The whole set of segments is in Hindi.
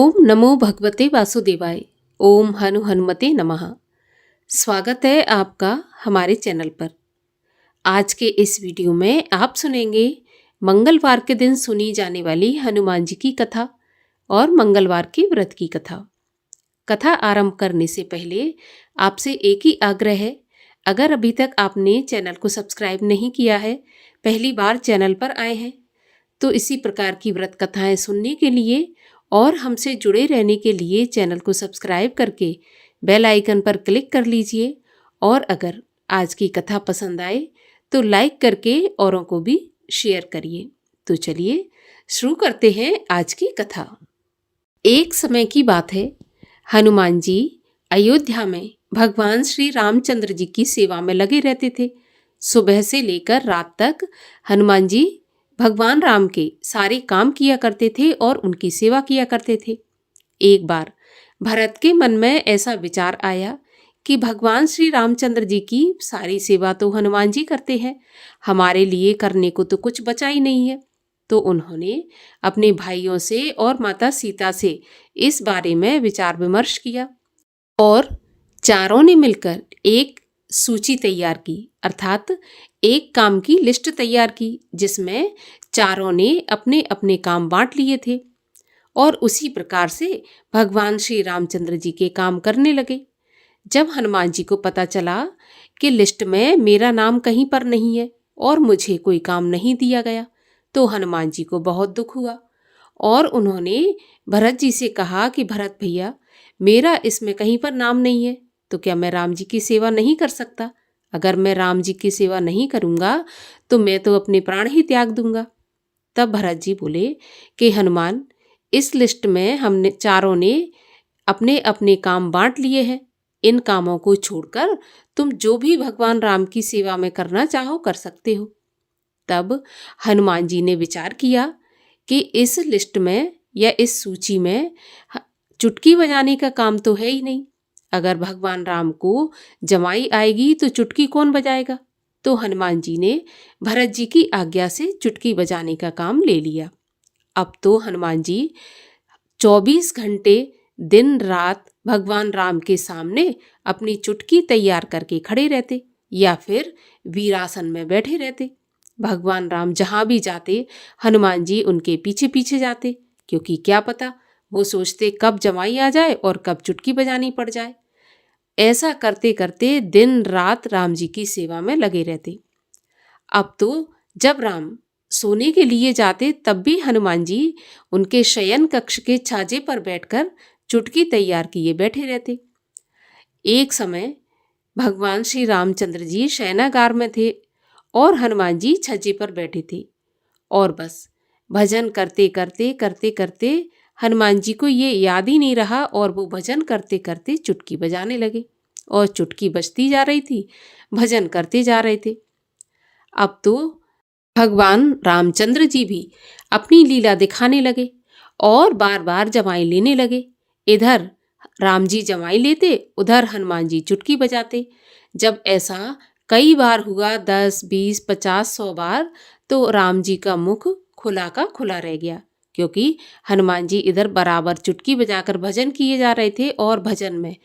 ओम नमो भगवते वासुदेवाय। ओम हनुमते नमः। स्वागत है आपका हमारे चैनल पर। आज के इस वीडियो में आप सुनेंगे मंगलवार के दिन सुनी जाने वाली हनुमान जी की कथा और मंगलवार के व्रत की कथा। कथा आरंभ करने से पहले आपसे एक ही आग्रह है, अगर अभी तक आपने चैनल को सब्सक्राइब नहीं किया है, पहली बार चैनल पर आए हैं, तो इसी प्रकार की व्रत कथाएं सुनने के लिए और हमसे जुड़े रहने के लिए चैनल को सब्सक्राइब करके बेल आइकन पर क्लिक कर लीजिए। और अगर आज की कथा पसंद आए तो लाइक करके औरों को भी शेयर करिए। तो चलिए शुरू करते हैं आज की कथा। एक समय की बात है, हनुमान जी अयोध्या में भगवान श्री रामचंद्र जी की सेवा में लगे रहते थे। सुबह से लेकर रात तक हनुमान जी भगवान राम के सारे काम किया करते थे और उनकी सेवा किया करते थे। एक बार भरत के मन में ऐसा विचार आया कि भगवान श्री रामचंद्र जी की सारी सेवा तो हनुमान जी करते हैं, हमारे लिए करने को तो कुछ बचा ही नहीं है। तो उन्होंने अपने भाइयों से और माता सीता से इस बारे में विचार विमर्श किया और चारों ने मिलकर एक सूची तैयार की, अर्थात एक काम की लिस्ट तैयार की, जिसमें चारों ने अपने अपने काम बांट लिए थे और उसी प्रकार से भगवान श्री रामचंद्र जी के काम करने लगे। जब हनुमान जी को पता चला कि लिस्ट में मेरा नाम कहीं पर नहीं है और मुझे कोई काम नहीं दिया गया, तो हनुमान जी को बहुत दुख हुआ और उन्होंने भरत जी से कहा कि भरत भैया, मेरा इसमें कहीं पर नाम नहीं है, तो क्या मैं राम जी की सेवा नहीं कर सकता? अगर मैं राम जी की सेवा नहीं करूँगा तो मैं तो अपने प्राण ही त्याग दूंगा। तब भरत जी बोले कि हनुमान, इस लिस्ट में हमने चारों ने अपने अपने काम बांट लिए हैं। इन कामों को छोड़कर तुम जो भी भगवान राम की सेवा में करना चाहो कर सकते हो। तब हनुमान जी ने विचार किया कि इस लिस्ट में या इस सूची में चुटकी बजाने का काम तो है ही नहीं। अगर भगवान राम को जमाई आएगी तो चुटकी कौन बजाएगा? तो हनुमान जी ने भरत जी की आज्ञा से चुटकी बजाने का काम ले लिया। अब तो हनुमान जी 24 घंटे दिन रात भगवान राम के सामने अपनी चुटकी तैयार करके खड़े रहते या फिर वीरासन में बैठे रहते। भगवान राम जहाँ भी जाते हनुमान जी उनके पीछे पीछे जाते, क्योंकि क्या पता वो सोचते कब जमाई आ जाए और कब चुटकी बजानी पड़ जाए। ऐसा करते करते दिन रात राम जी की सेवा में लगे रहते। अब तो जब राम सोने के लिए जाते तब भी हनुमान जी उनके शयन कक्ष के छाजे पर बैठकर चुटकी तैयार किए बैठे रहते। एक समय भगवान श्री रामचंद्र जी शयनागार में थे और हनुमान जी छज्जे पर बैठे थे और बस भजन करते करते करते करते हनुमान जी को ये याद ही नहीं रहा और वो भजन करते करते चुटकी बजाने लगे और चुटकी बजती जा रही थी, भजन करते जा रहे थे। अब तो भगवान रामचंद्र जी भी अपनी लीला दिखाने लगे और बार बार जमाई लेने लगे। इधर राम जी जमाई लेते, उधर हनुमान जी चुटकी बजाते। जब ऐसा कई बार हुआ, 10, 20, 50, 100 बार, तो राम जी का मुख खुला का खुला रह गया, क्योंकि हनुमान जी इधर बराबर चुटकी बजाकर भजन किए जा रहे थे और भजन में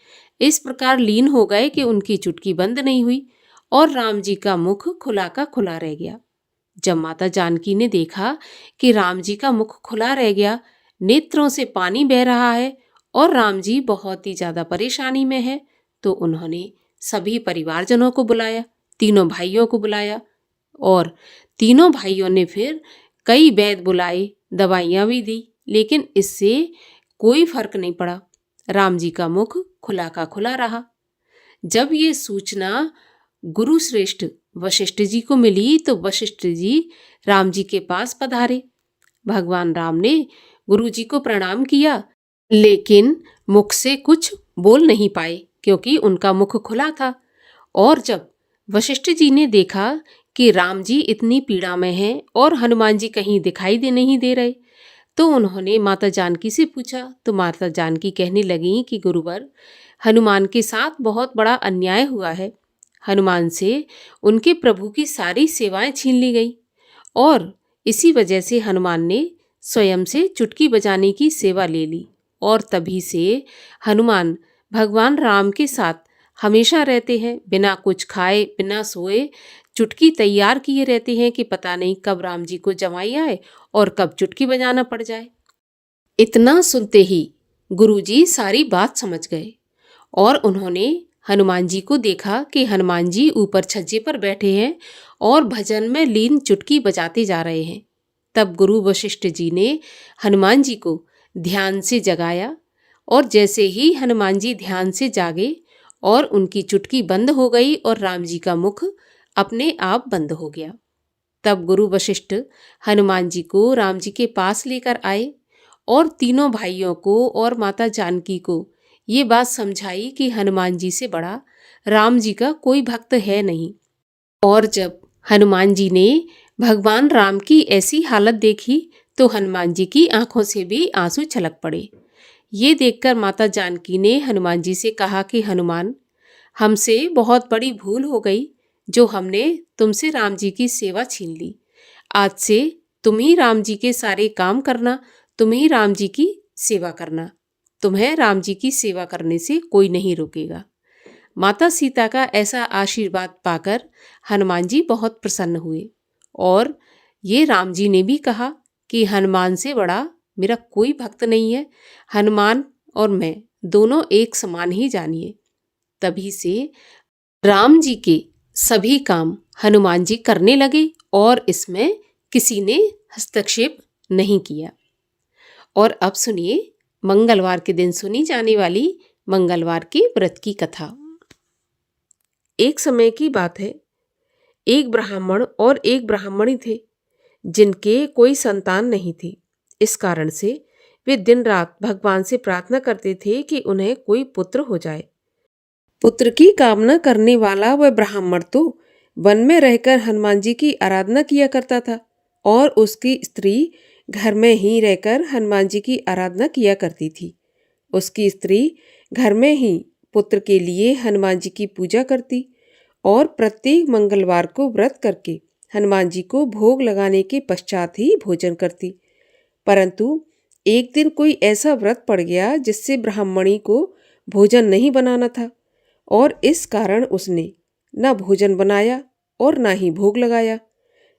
इस प्रकार लीन हो गए कि उनकी चुटकी बंद नहीं हुई और राम जी का मुख खुला का खुला रह गया। जब माता जानकी ने देखा कि राम जी का मुख खुला रह गया, नेत्रों से पानी बह रहा है और राम जी बहुत ही ज्यादा परेशानी में है, तो उन्होंने सभी परिवारजनों को बुलाया, तीनों भाइयों को बुलाया और तीनों भाइयों ने फिर कई वैद्य बुलाए, दवाइयाँ भी दी, लेकिन इससे कोई फर्क नहीं पड़ा। राम जी का मुख खुला का खुला रहा। जब ये सूचना गुरु श्रेष्ठ वशिष्ठ जी को मिली तो वशिष्ठ जी राम जी के पास पधारे। भगवान राम ने गुरु जी को प्रणाम किया, लेकिन मुख से कुछ बोल नहीं पाए क्योंकि उनका मुख खुला था। और जब वशिष्ठ जी ने देखा कि राम जी इतनी पीड़ा में हैं और हनुमान जी कहीं दिखाई दे नहीं दे रहे, तो उन्होंने माता जानकी से पूछा। तो माता जानकी कहने लगी कि गुरुवर, हनुमान के साथ बहुत बड़ा अन्याय हुआ है। हनुमान से उनके प्रभु की सारी सेवाएं छीन ली गई और इसी वजह से हनुमान ने स्वयं से चुटकी बजाने की सेवा ले ली और तभी से हनुमान भगवान राम के साथ हमेशा रहते हैं। बिना कुछ खाए बिना सोए चुटकी तैयार किए रहते हैं कि पता नहीं कब राम जी को जमाई आए और कब चुटकी बजाना पड़ जाए। इतना सुनते ही गुरुजी सारी बात समझ गए और उन्होंने हनुमान जी को देखा कि हनुमान जी ऊपर छज्जे पर बैठे हैं और भजन में लीन चुटकी बजाते जा रहे हैं। तब गुरु वशिष्ठ जी ने हनुमान जी को ध्यान से जगाया और जैसे ही हनुमान जी ध्यान से जागे और उनकी चुटकी बंद हो गई और राम जी का मुख अपने आप बंद हो गया। तब गुरु वशिष्ठ हनुमान जी को राम जी के पास लेकर आए और तीनों भाइयों को और माता जानकी को ये बात समझाई कि हनुमान जी से बड़ा राम जी का कोई भक्त है नहीं। और जब हनुमान जी ने भगवान राम की ऐसी हालत देखी तो हनुमान जी की आंखों से भी आंसू छलक पड़े। ये देखकर माता जानकी ने हनुमान जी से कहा कि हनुमान, हमसे बहुत बड़ी भूल हो गई जो हमने तुमसे राम जी की सेवा छीन ली। आज से तुम ही राम जी के सारे काम करना, तुम ही राम जी की सेवा करना। तुम्हें राम जी की सेवा करने से कोई नहीं रोकेगा। माता सीता का ऐसा आशीर्वाद पाकर हनुमान जी बहुत प्रसन्न हुए और ये राम जी ने भी कहा कि हनुमान से बड़ा मेरा कोई भक्त नहीं है। हनुमान और मैं दोनों एक समान ही जानिए। तभी से राम जी के सभी काम हनुमान जी करने लगे और इसमें किसी ने हस्तक्षेप नहीं किया। और अब सुनिए मंगलवार के दिन सुनी जाने वाली मंगलवार के व्रत की कथा। एक समय की बात है, एक ब्राह्मण और एक ब्राह्मणी थे जिनके कोई संतान नहीं थी। इस कारण से वे दिन रात भगवान से प्रार्थना करते थे कि उन्हें कोई पुत्र हो जाए। पुत्र की कामना करने वाला वह ब्राह्मण तो वन में रहकर हनुमान जी की आराधना किया करता था और उसकी स्त्री घर में ही रहकर हनुमान जी की आराधना किया करती थी। उसकी स्त्री घर में ही पुत्र के लिए हनुमान जी की पूजा करती और प्रत्येक मंगलवार को व्रत करके हनुमान जी को भोग लगाने के पश्चात ही भोजन करती। परंतु एक दिन कोई ऐसा व्रत पड़ गया जिससे ब्राह्मणी को भोजन नहीं बनाना था और इस कारण उसने न भोजन बनाया और न ही भोग लगाया,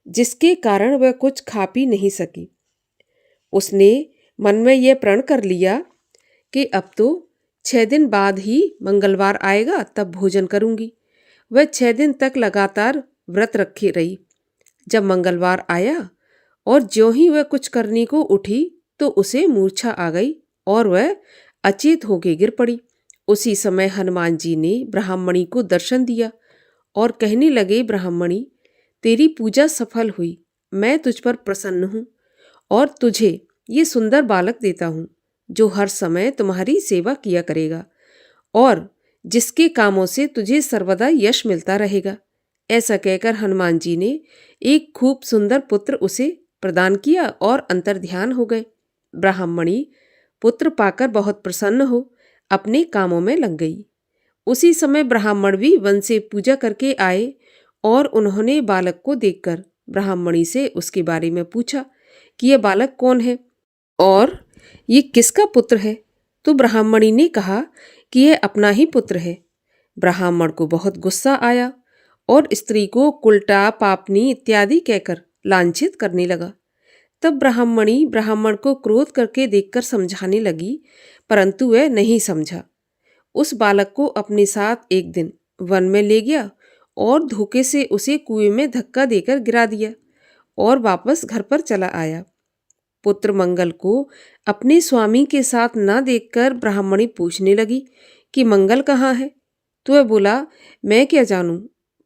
जिसके कारण वह कुछ खा पी नहीं सकी। उसने मन में यह प्रण कर लिया कि अब तो 6 दिन बाद ही मंगलवार आएगा, तब भोजन करूंगी। वह 6 दिन तक लगातार व्रत रखी रही। जब मंगलवार आया और ज्यों ही वह कुछ करने को उठी तो उसे मूर्छा आ गई और वह अचेत होकर गिर पड़ी। उसी समय हनुमान जी ने ब्राह्मणी को दर्शन दिया और कहने लगे, ब्राह्मणी, तेरी पूजा सफल हुई। मैं तुझ पर प्रसन्न हूँ और तुझे ये सुंदर बालक देता हूँ जो हर समय तुम्हारी सेवा किया करेगा और जिसके कामों से तुझे सर्वदा यश मिलता रहेगा। ऐसा कहकर हनुमान जी ने एक खूब सुंदर पुत्र उसे प्रदान किया और अंतर्ध्यान हो गए। ब्राह्मणी पुत्र पाकर बहुत प्रसन्न हो अपने कामों में लग गई। उसी समय ब्राह्मण भी वन से पूजा करके आए और उन्होंने बालक को देखकर ब्राह्मणी से उसके बारे में पूछा कि यह बालक कौन है और ये किसका पुत्र है। तो ब्राह्मणी ने कहा कि यह अपना ही पुत्र है। ब्राह्मण को बहुत गुस्सा आया और स्त्री को कुलटा, पापनी इत्यादि कहकर लांछित करने लगा। तब ब्राह्मणी ब्राह्मण को क्रोध करके देखकर समझाने लगी, परंतु वह नहीं समझा। उस बालक को अपने साथ एक दिन वन में ले गया और धोखे से उसे कुएं में धक्का देकर गिरा दिया और वापस घर पर चला आया। पुत्र मंगल को अपने स्वामी के साथ न देखकर ब्राह्मणी पूछने लगी कि मंगल कहाँ है। तो वह बोला, मैं क्या जानूं।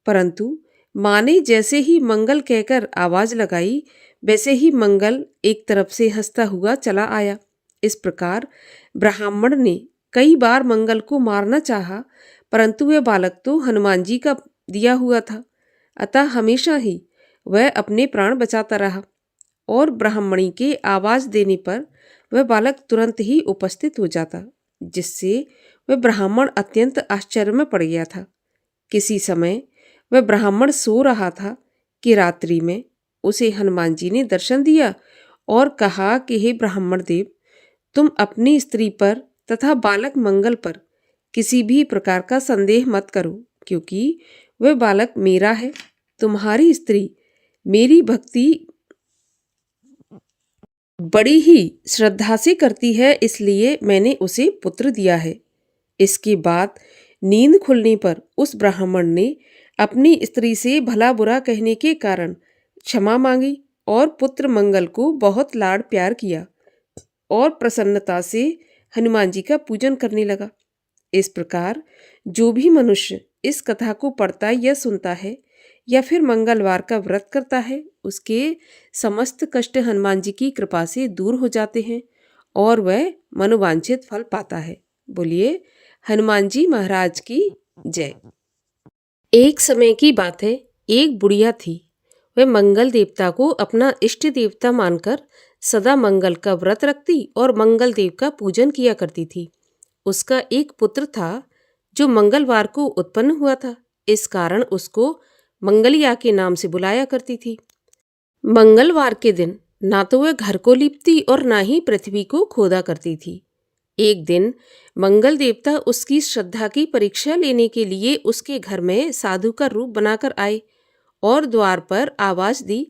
परंतु माँ ने जैसे ही मंगल कहकर आवाज लगाई वैसे ही मंगल एक तरफ से हंसता हुआ चला आया। इस प्रकार ब्राह्मण ने कई बार मंगल को मारना चाहा, परंतु वह बालक तो हनुमान जी का दिया हुआ था, अतः हमेशा ही वह अपने प्राण बचाता रहा और ब्राह्मणी के आवाज देने पर वह बालक तुरंत ही उपस्थित हो जाता, जिससे वह ब्राह्मण अत्यंत आश्चर्य में पड़ गया था। किसी समय वह ब्राह्मण सो रहा था कि रात्रि में उसे हनुमान जी ने दर्शन दिया और कहा कि हे ब्राह्मण देव, तुम अपनी स्त्री पर तथा बालक मंगल पर किसी भी प्रकार का संदेह मत करो, क्योंकि वह बालक मेरा है। तुम्हारी स्त्री मेरी भक्ति बड़ी ही श्रद्धा से करती है, इसलिए मैंने उसे पुत्र दिया है। इसके बाद नींद खुलने पर उस ब्राह्मण ने अपनी स्त्री से भला बुरा कहने के कारण क्षमा मांगी और पुत्र मंगल को बहुत लाड़ प्यार किया और प्रसन्नता से हनुमान जी का पूजन करने लगा। इस प्रकार जो भी मनुष्य इस कथा को पढ़ता या सुनता है या फिर मंगलवार का व्रत करता है, उसके समस्त कष्ट हनुमान जी की कृपा से दूर हो जाते हैं और वह मनोवांछित फल पाता है। बोलिए हनुमान जी महाराज की जय। एक समय की बात है, एक बुढ़िया थी। वह मंगल देवता को अपना इष्ट देवता मानकर सदा मंगल का व्रत रखती और मंगल देव का पूजन किया करती थी। उसका एक पुत्र था जो मंगलवार को उत्पन्न हुआ था। इस कारण उसको मंगलिया के नाम से बुलाया करती थी। मंगलवार के दिन ना तो वह घर को लीपती और ना ही पृथ्वी को खोदा करती थी। एक दिन मंगल देवता उसकी श्रद्धा की परीक्षा लेने के लिए उसके घर में साधु का रूप बनाकर आए और द्वार पर आवाज दी।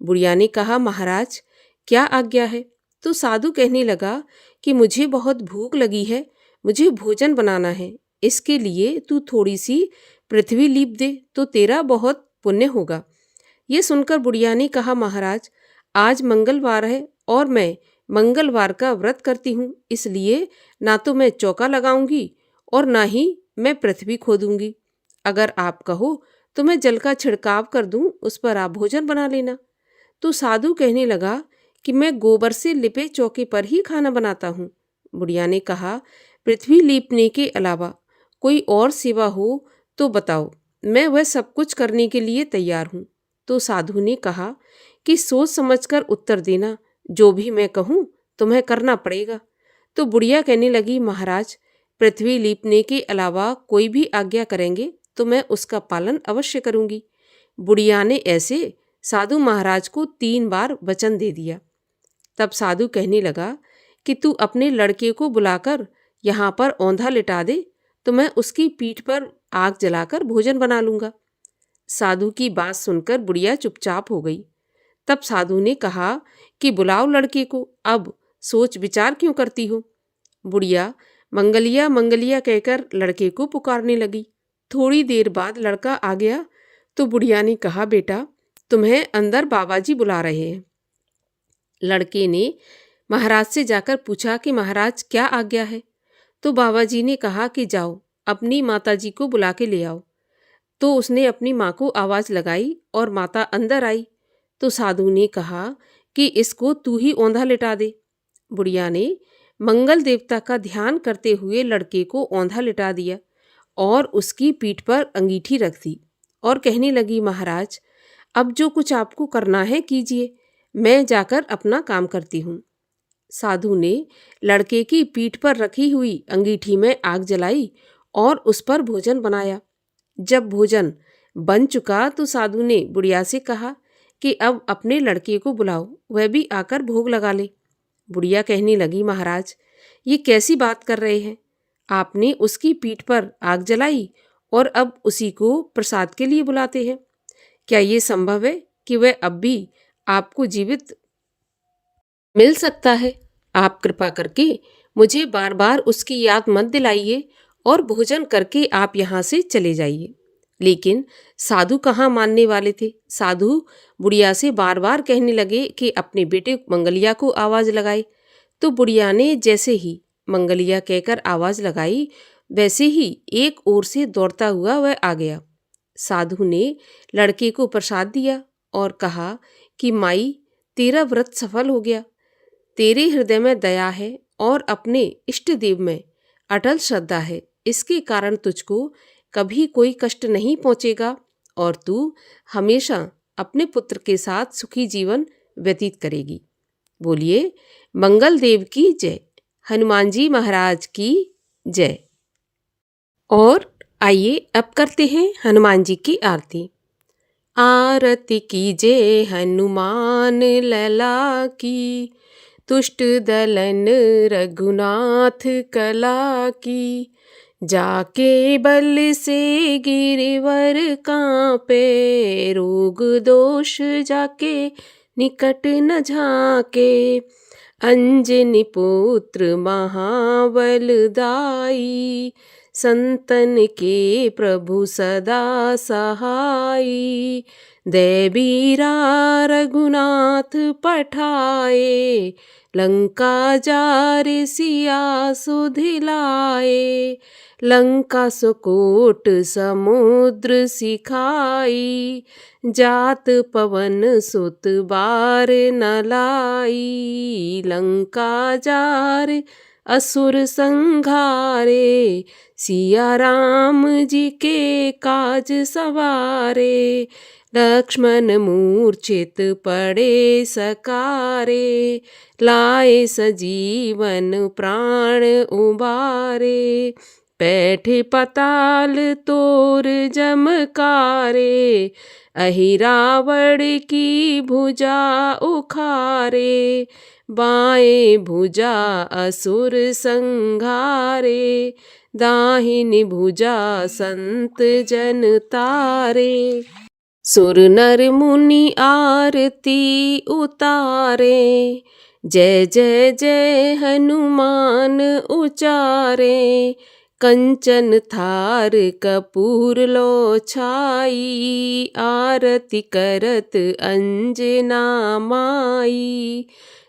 बुढ़िया ने कहा, महाराज क्या आज्ञा है? तो साधु कहने लगा कि मुझे बहुत भूख लगी है, मुझे भोजन बनाना है। इसके लिए तू थोड़ी सी पृथ्वी लीप दे तो तेरा बहुत पुण्य होगा। ये सुनकर बुढ़िया ने कहा, महाराज आज मंगलवार है और मैं मंगलवार का व्रत करती हूँ, इसलिए ना तो मैं चौका लगाऊंगी और ना ही मैं पृथ्वी खोदूंगी। अगर आप कहो तो मैं जल का छिड़काव कर दूं, उस पर आप भोजन बना लेना। तो साधु कहने लगा कि मैं गोबर से लिपे चौके पर ही खाना बनाता हूँ। बुढ़िया ने कहा, पृथ्वी लीपने के अलावा कोई और सेवा हो तो बताओ, मैं वह सब कुछ करने के लिए तैयार हूँ। तो साधु ने कहा कि सोच समझकर उत्तर देना, जो भी मैं कहूँ तुम्हें करना पड़ेगा। तो बुढ़िया कहने लगी, महाराज पृथ्वी लीपने के अलावा कोई भी आज्ञा करेंगे तो मैं उसका पालन अवश्य करूंगी। बुढ़िया ने ऐसे साधु महाराज को 3 बार वचन दे दिया। तब साधु कहने लगा कि तू अपने लड़के को बुलाकर यहाँ पर औंधा लिटा दे तो मैं उसकी पीठ पर आग जलाकर भोजन बना लूंगा। साधु की बात सुनकर बुढ़िया चुपचाप हो गई। तब साधु ने कहा कि बुलाओ लड़के को, अब सोच विचार क्यों करती हो? बुढ़िया मंगलिया मंगलिया कहकर लड़के को पुकारने लगी। थोड़ी देर बाद लड़का आ गया तो बुढ़िया ने कहा, बेटा तुम्हें अंदर बाबा जी बुला रहे हैं। लड़के ने महाराज से जाकर पूछा कि महाराज क्या आज्ञा है? तो बाबा जी ने कहा कि जाओ अपनी माता जी को बुला के ले आओ। तो उसने अपनी माँ को आवाज़ लगाई और माता अंदर आई। तो साधु ने कहा कि इसको तू ही औंधा लिटा दे। बुढ़िया ने मंगल देवता का ध्यान करते हुए लड़के को औंधा लिटा दिया और उसकी पीठ पर अंगीठी रख दी और कहने लगी, महाराज अब जो कुछ आपको करना है कीजिए, मैं जाकर अपना काम करती हूँ। साधु ने लड़के की पीठ पर रखी हुई अंगीठी में आग जलाई और उस पर भोजन बनाया। जब भोजन बन चुका तो साधु ने बुढ़िया से कहा कि अब अपने लड़के को बुलाओ, वह भी आकर भोग लगा ले। बुढ़िया कहने लगी, महाराज ये कैसी बात कर रहे हैं? आपने उसकी पीठ पर आग जलाई और अब उसी को प्रसाद के लिए बुलाते हैं। क्या ये संभव है कि वह अब भी आपको जीवित मिल सकता है? आप कृपा करके मुझे बार बार उसकी याद मत दिलाइए और भोजन करके आप यहाँ से चले जाइए। लेकिन साधु कहाँ मानने वाले थे। साधु बुढ़िया से बार बार कहने लगे कि अपने बेटे मंगलिया को आवाज़ लगाए। तो बुढ़िया ने जैसे ही मंगलिया कहकर आवाज़ लगाई, वैसे ही एक ओर से दौड़ता हुआ वह आ गया। साधु ने लड़के को प्रसाद दिया और कहा कि माई तेरा व्रत सफल हो गया। तेरे हृदय में दया है और अपने इष्ट देव में अटल श्रद्धा है, इसके कारण तुझको कभी कोई कष्ट नहीं पहुँचेगा और तू हमेशा अपने पुत्र के साथ सुखी जीवन व्यतीत करेगी। बोलिए मंगल देव की जय, हनुमान जी महाराज की जय। और आइए अब करते हैं हनुमान जी की आरती। आरती कीजिए हनुमान लला की, तुष्ट दलन रघुनाथ कला की। जाके बल से गिरवर कांपे, रोग दोष जाके निकट न झाके। अंजनी पुत्र महाबलदाई, संतन के प्रभु सदा सहाई। देवीरा रघुनाथ पठाए, लंका जार सिया सुधिलाए। लंका सुकोट समुद्र सिखाई, जात पवन सुत बार न लाई। लंका जार असुर संघारे, सिया राम जी के काज सवारे। लक्ष्मण मूर्छित पड़े सकारे, लाए सजीवन प्राण उबारे। बैठे पताल तोर जमकारे, अहिरावण की भुजा उखारे। बाएं भुजा असुर संघारे, दाहिनी भुजा संत जन तारे। सुर नर मुनि आरती उतारे, जय जय जय हनुमान उचारे। कंचन थार कपूर लो छाई, आरती करत अंजना माई।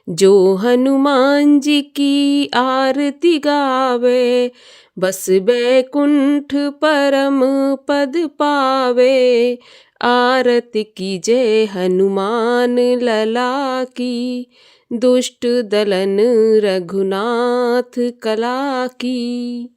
जो हनुमान जी की आरती गावे, बस बैकुंठ परम पद पावे। आरती कीजय हनुमान लला की, दुष्ट दलन रघुनाथ कला की।